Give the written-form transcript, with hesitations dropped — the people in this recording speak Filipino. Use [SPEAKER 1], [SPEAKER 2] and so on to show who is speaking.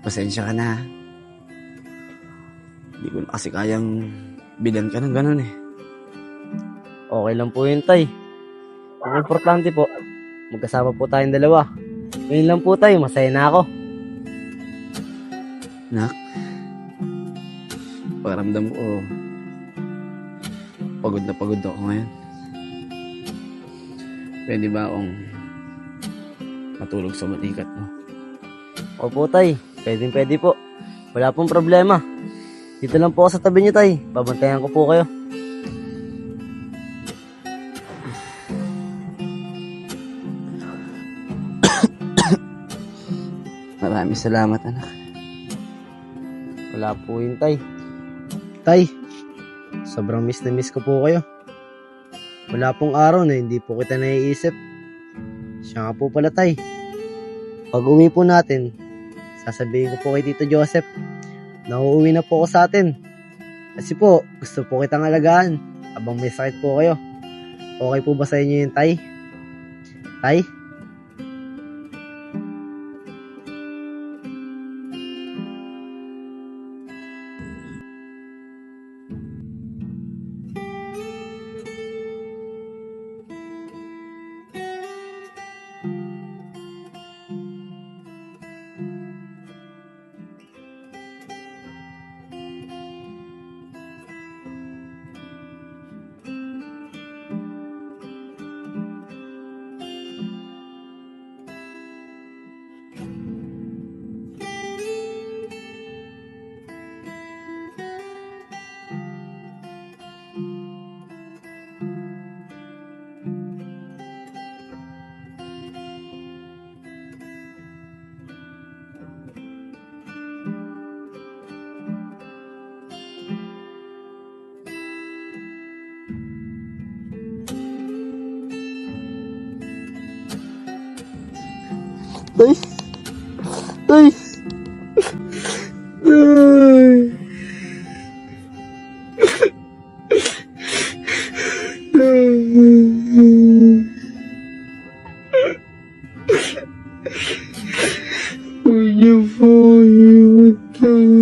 [SPEAKER 1] Pasensya ka na. Hindi ko na kasi kayang bilan ka ng ganun eh.
[SPEAKER 2] Okay lang po yun, tay. Ang importante po, magkasama po tayong dalawa. Ngayon lang po, tay, masaya na ako.
[SPEAKER 1] Nak, pakiramdam ko, pagod na pagod ako ngayon. Pwede ba akong matulog sa balikat mo?
[SPEAKER 2] Opo, tay. Pwede po. Wala pong problema. Dito lang po ako sa tabi niyo, tay. Babantayan ko po kayo.
[SPEAKER 1] Maraming salamat, anak.
[SPEAKER 2] Wala po yun, tay. Tay, sobrang miss na miss ko po kayo. Wala pong araw na hindi po kita naiisip. Siya nga po pala, tay. Pag uwi po natin, sasabihin ko po kay Tito Joseph na uuwi na po ako sa atin. Kasi po, gusto po kitang alagaan habang may sakit po kayo. Okay po ba sa inyo yun, tay? Tay? Tay! Tay! Huwag niyo po iwan tayo.